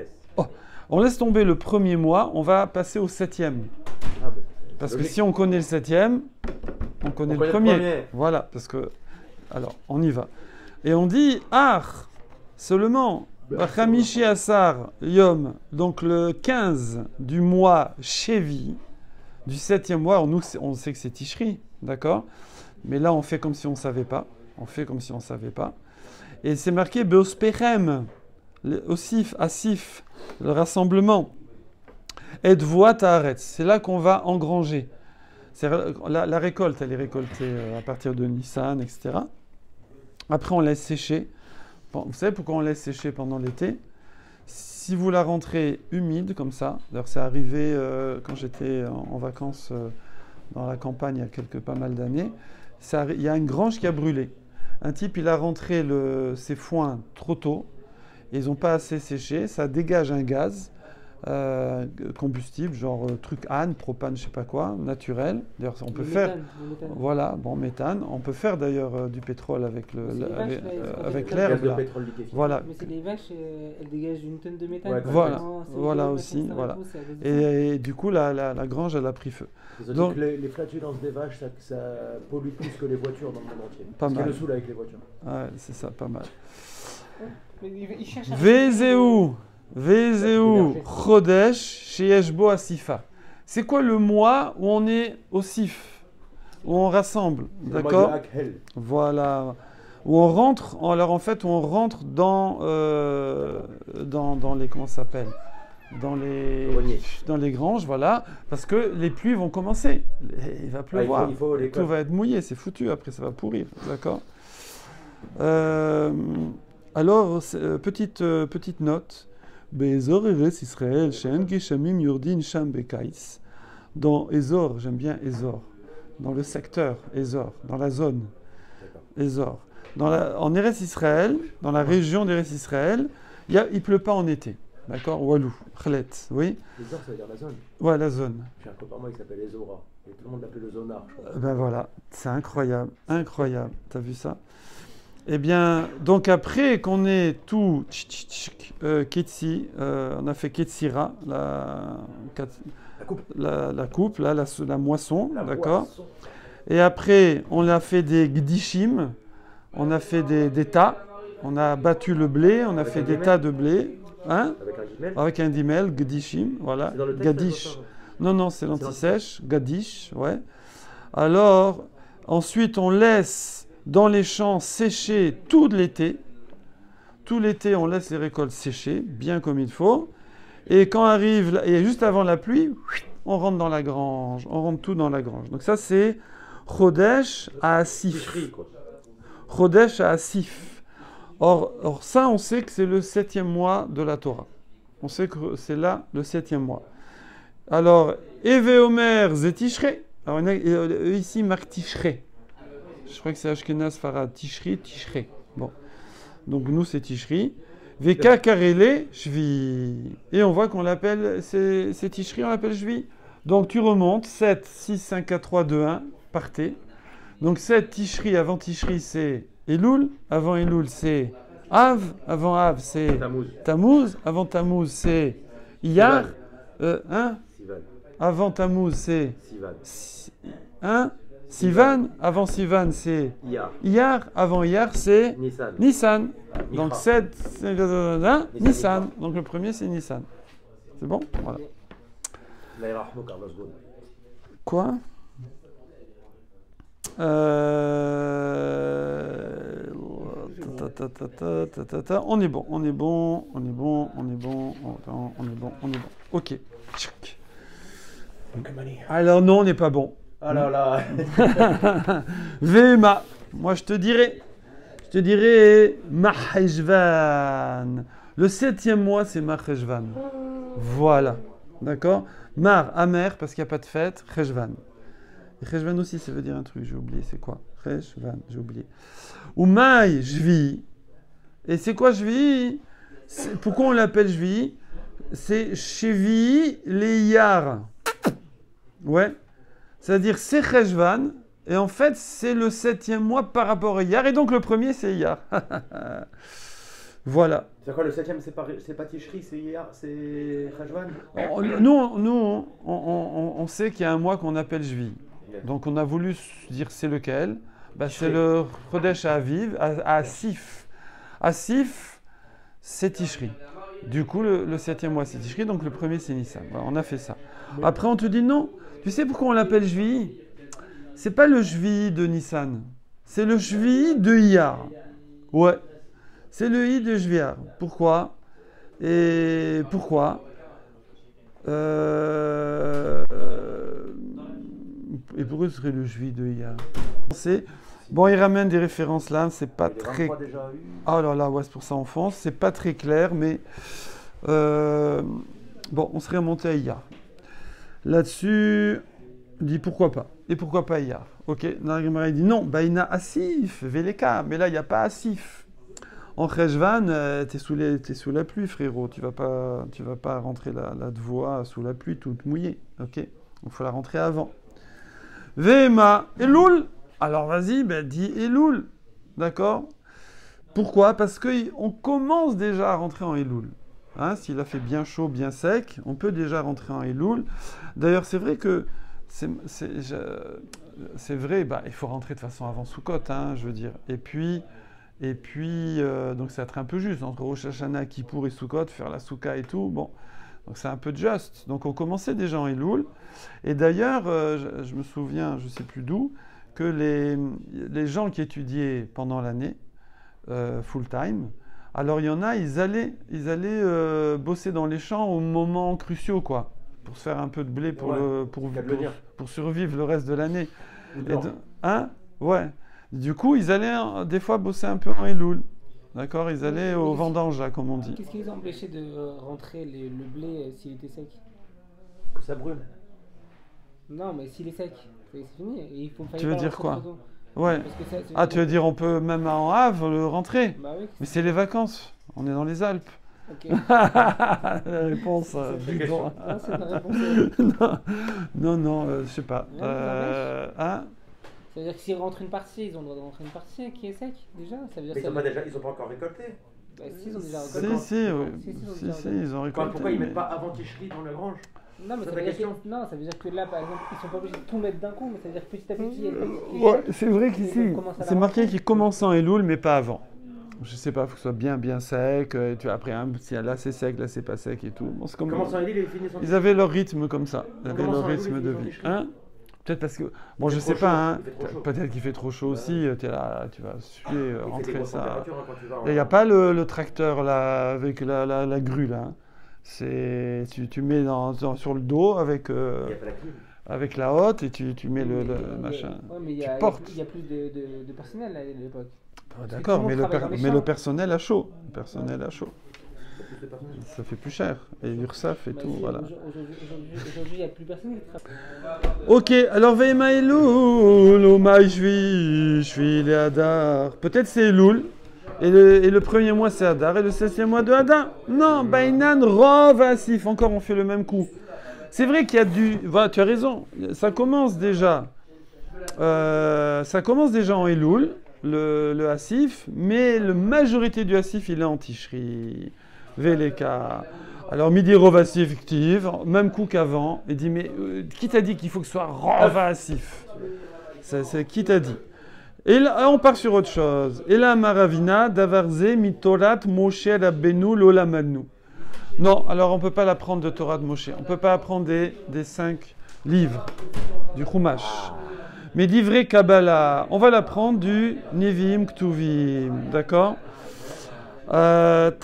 On laisse tomber le premier mois, on va passer au 7e. Parce que si on connaît le 7e, on connaît le premier. Voilà, parce que... Alors, on y va. Et on dit, seulement, Bachamishi Asar Yom, donc le 15 du mois Shevi, du 7e mois, nous, on sait que c'est Tishri, d'accord? Mais là, on fait comme si on ne savait pas. Et c'est marqué Beospechem, Asif, le rassemblement. Et Dvoat Haaretz, c'est là qu'on va engranger. La récolte, elle est récoltée à partir de Nissan, etc. Après, on laisse sécher Vous savez pourquoi on laisse sécher pendant l'été? Si vous la rentrez humide comme ça, d'ailleurs c'est arrivé quand j'étais en vacances dans la campagne il y a pas mal d'années, il y a une grange qui a brûlé. Un type, il a rentré ses foins trop tôt, et ils n'ont pas assez séché, ça dégage un gaz combustible, genre truc âne, propane, je sais pas quoi, naturel. D'ailleurs, on peut faire, voilà, bon, méthane. On peut faire d'ailleurs du pétrole avec avec l'herbe. Voilà. Mais c'est les vaches, elles dégagent une tonne de méthane. Ouais, voilà aussi, voilà. Et du coup, la grange, elle a pris feu. Ils ont dit que les flatulences des vaches, ça pollue plus que les voitures dans le monde entier. Pas mal. Ce qui le saoule avec les voitures. Ouais, c'est ça, pas mal. Vezeu, Chodesh, Sheyeshbo Asifa. C'est quoi le mois où on est au Sif, où on rassemble, d'accord? Voilà, où on rentre. Alors en fait, on rentre dans les comment ça s'appelle? Dans les granges, voilà, parce que les pluies vont commencer. Il va pleuvoir, tout va être mouillé, c'est foutu. Après, ça va pourrir, d'accord? Alors, petite note. Be'ezor Eretz Israël, she'en geshamim yordin sham bekais. Dans Ezor, j'aime bien Ezor. Dans le secteur Ezor, dans la zone Ezor. En Eretz Israël, dans la région d'Eretz Israël, il pleut pas en été. D'accord? Walou, Khlet, oui. Ezor, ça veut dire la zone. Ouais, la zone. J'ai un copain moi qui s'appelle Ezora. Et tout le monde l'appelle le zonar. Ben voilà, c'est incroyable, incroyable. T'as vu ça? Eh bien, donc après qu'on ait tout Ketsi, on a fait Ketsira, la coupe, là, la moisson, d'accord? Et après, on a fait des gdishim, on a fait des tas, on a battu le blé, on a fait des tas de blé. Hein? Avec un dimel, gdishim, voilà. Gadish. Non, c'est l'anti-sèche, gadish, ouais. Alors, ensuite, on laisse dans les champs sécher tout l'été. Tout l'été, on laisse les récoltes sécher, bien comme il faut. Et quand arrive, et juste avant la pluie, on rentre dans la grange. On rentre tout dans la grange. Donc ça, c'est Chodesh à Asif. Chodesh à Asif. Or, ça, on sait que c'est le 7e mois de la Torah. On sait que c'est là le 7e mois. Alors, Eve Omer Zetishre. Alors, ici, marque Tishre. Je crois que c'est Ashkenaz Farad. Tishri, Tishre. Bon. Donc, nous, c'est Tishri. Veka Karele, Shvi. Et on voit qu'on l'appelle, c'est Tishri, on l'appelle Shvi. Donc, tu remontes. 7, 6, 5, 4, 3, 2, 1. Partez. Donc, 7 Tishri, avant Tishri, c'est Elul. Avant Elul, c'est Av. Avant Av, c'est Tammuz. Avant Tammuz, c'est Iyar. Sivan. Avant Tammuz, c'est Sivan. Sivan. Avant Sivan, c'est Iyar. Avant Iyar, c'est Nissan. Donc 7, Nissan. Donc le premier, c'est Nissan. C'est bon? Voilà. Quoi? On est bon. Ok. Alors non, on n'est pas bon. Ah là là. Vema. Moi, je te dirais Maheshvan. Le 7e mois, c'est Maheshvan. Voilà. D'accord? Mar, amer, parce qu'il n'y a pas de fête. Cheshvan. Et Cheshvan aussi, ça veut dire un truc, j'ai oublié. C'est quoi? Cheshvan, j'ai oublié. Ou Maï, Jvi. Et c'est quoi Jvi? Pourquoi on l'appelle Jvi? C'est Chevi Leiyar. Ouais. C'est-à-dire, c'est Cheshvan. Et en fait, c'est le 7e mois par rapport à Iyar. Et donc, le premier, c'est Iyar. Voilà. C'est quoi le 7e? C'est pas Tishri, c'est Iyar, c'est Cheshvan? Nous, on sait qu'il y a un mois qu'on appelle Jvi. Yeah. Donc, on a voulu dire c'est lequel. C'est le Chodesh à Aviv, à Asif. Asif, c'est Tishri. Du coup, le 7e mois, c'est Tishri. Donc, le premier, c'est Nissan. Voilà, on a fait ça. Après, on te dit non. Tu sais pourquoi on l'appelle Jvi? C'est pas le Jvi de Nissan. C'est le Jvi de Iyar. Ouais. C'est le I de Jviar. Pourquoi? Et pourquoi? Et pourquoi ce serait le juif de Iyar? Bon, il ramène des références là, c'est pas Il y a très... 23 déjà eu. Oh là là, ouais, c'est pour ça on fonce. C'est pas très clair, mais... bon, on serait remonté à Iyar. Là-dessus, il dit pourquoi pas. Et pourquoi pas Iyar? Ok, Nagrimara il dit non, Baïna Asif, Veleka, mais là il n'y a pas Asif. En Cheshvan, t'es sous la pluie, frérot. Tu vas pas rentrer la Dvoa sous la pluie, toute mouillée. Ok, il faut la rentrer avant. Vema, Elul. Alors vas-y, ben, dis Elul. D'accord? Pourquoi? Parce qu'on commence déjà à rentrer en Elul. Hein, s'il a fait bien chaud, bien sec, on peut déjà rentrer en Elul. D'ailleurs, c'est vrai que c'est vrai, bah, il faut rentrer de façon avant Sukkot, hein, je veux dire. Et puis donc ça va être un peu juste entre Rosh Hashanah, Kippour et Sukkot, faire la Souka et tout. Bon, donc c'est un peu juste. Donc on commençait déjà en Elul. Et d'ailleurs, je me souviens, je ne sais plus d'où, que les gens qui étudiaient pendant l'année, full-time, alors il y en a, ils allaient bosser dans les champs aux moments cruciaux, quoi, pour se faire un peu de blé pour survivre le reste de l'année. Hein? Ouais. Du coup, ils allaient des fois bosser un peu en Elul. D'accord? Ils allaient aux vendanges, là, comme on dit. Qu'est-ce qui les a empêchés de rentrer le blé s'il était sec? Que ça brûle. Non, mais s'il est sec, c'est fini. Et Tu veux dire quoi? trop tôt. Ouais. Ah, tu veux dire on peut même en Havre le rentrer? Bah oui. Mais c'est les vacances. On est dans les Alpes. Ok. La réponse, bidon. Ah, c'est la réponse. Non, je sais pas. Hein? Ça veut dire que s'ils rentrent une partie, ils ont le droit de rentrer une partie qui est sec, déjà? Ça veut dire Mais que ils ont pas encore récolté. Bah, si, ils ont déjà récolté. Si, ils ont récolté. Pourquoi ils mettent pas avant Tishri dans la grange? Non, mais ça veut, non, ça veut dire que là, par exemple, ils sont pas obligés de tout mettre d'un coup, mais ça veut dire que petit à petit, ouais, c'est vrai qu'ici, c'est marqué qu'ils commencent en Elul, mais pas avant. Je sais pas, il faut que ce soit bien sec. Tu vois, après, si là c'est sec, là c'est pas sec et tout. Bon, c'est comme ils avaient leur rythme comme ça. Ils avaient leur rythme de vie. Hein? Peut-être parce que. Bon, je sais pas, hein. Peut-être qu'il fait trop chaud aussi. Tu es là, tu vas suer, rentrer ça. Il n'y a pas le tracteur là, avec la grue là. Hein. Tu mets sur le dos avec la hotte et tu mets le machin. Ouais, mais il y a plus de personnel à l'époque. D'accord, mais le personnel a chaud. Le personnel a chaud. Ça fait plus cher. Et l'URSSAF et tout, voilà. Aujourd'hui, il n'y a plus personne qui travaille. Ok, alors Veima Elul, Omai Shvi, les Hadar. Peut-être c'est Elul. Et le premier mois c'est Hadar. Et le 16e mois de Hadar. Non, Bainan Rov Asif. Encore, on fait le même coup. C'est vrai qu'il y a voilà, tu as raison. Ça commence déjà en Elul. Le Asif, mais la majorité du Asif, il est en Tishri, Veleka. Alors, midi Rova Asif, même coup qu'avant. Il dit, mais qui t'a dit qu'il faut que ce soit Rova Asif? C'est qui t'a dit? Et là, on part sur autre chose. Et là, Maravina, Davarze, Mitorat, Moshe, Rabbeinu, Lolamanu. Non, alors on ne peut pas l'apprendre de Torah de Moshe. On ne peut pas apprendre des 5 livres du Chumash. Mais d'ivrei Kabbalah, on va l'apprendre du Nevim Ktuvim, d'accord? Klal,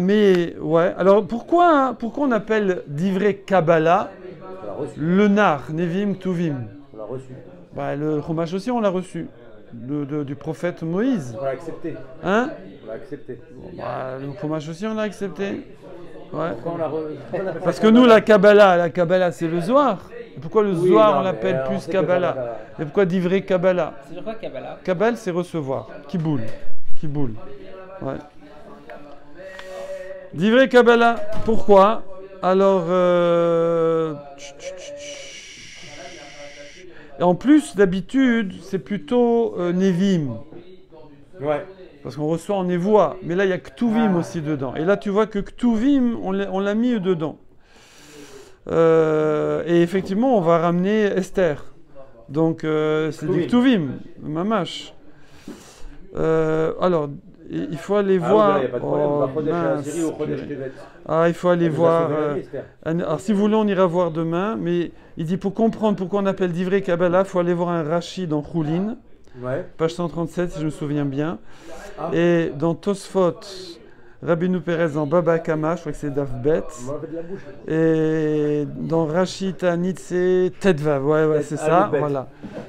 mais ouais. Alors pourquoi on appelle d'ivrei Kabbalah le nar, Nevim Ktuvim? On l'a reçu. Bah, le Chumash aussi, on l'a reçu. Du prophète Moïse. On l'a accepté. Hein? On l'a accepté. Bah, le Chumash aussi, on l'a accepté. Ouais. Parce que nous, la Kabbalah, c'est le Zohar. Pourquoi le Zohar, on l'appelle plus Kabbalah? Et pourquoi d'ivrei Kabbalah? C'est quoi Kabbalah? Kabbalah, c'est recevoir. Kiboul. Ouais. D'ivrei Kabbalah. Pourquoi? Alors, et en plus, d'habitude, c'est plutôt Nevim. Ouais. Parce qu'on reçoit en Névoa. Mais là, il y a Ktuvim aussi dedans. Et là, tu vois que Ktuvim, on l'a mis dedans. Et effectivement, on va ramener Esther. Donc, c'est du Ktuvim, Mamash. Alors, il faut aller voir. Il faut aller voir. Alors, si vous voulez, on ira voir demain. Mais il dit, pour comprendre pourquoi on appelle d'ivrei Kabbalah, il faut aller voir un Rashi dans Choulin. Ouais. Page 137, si je me souviens bien. Et dans Tosfot, Rabbeinu Perez en Baba Kama, je crois que c'est Daf Bet. On m'a fait de la bouche. Et dans Rachita Nitse Tedvav, ouais, c'est ça, Bet. voilà.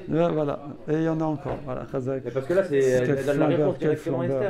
Ouais, voilà. Et il y en a encore, voilà, Chazak. Mais parce que là, c'est Quel elle donne la flambeur, réponse quel directement à flambeur. Esther.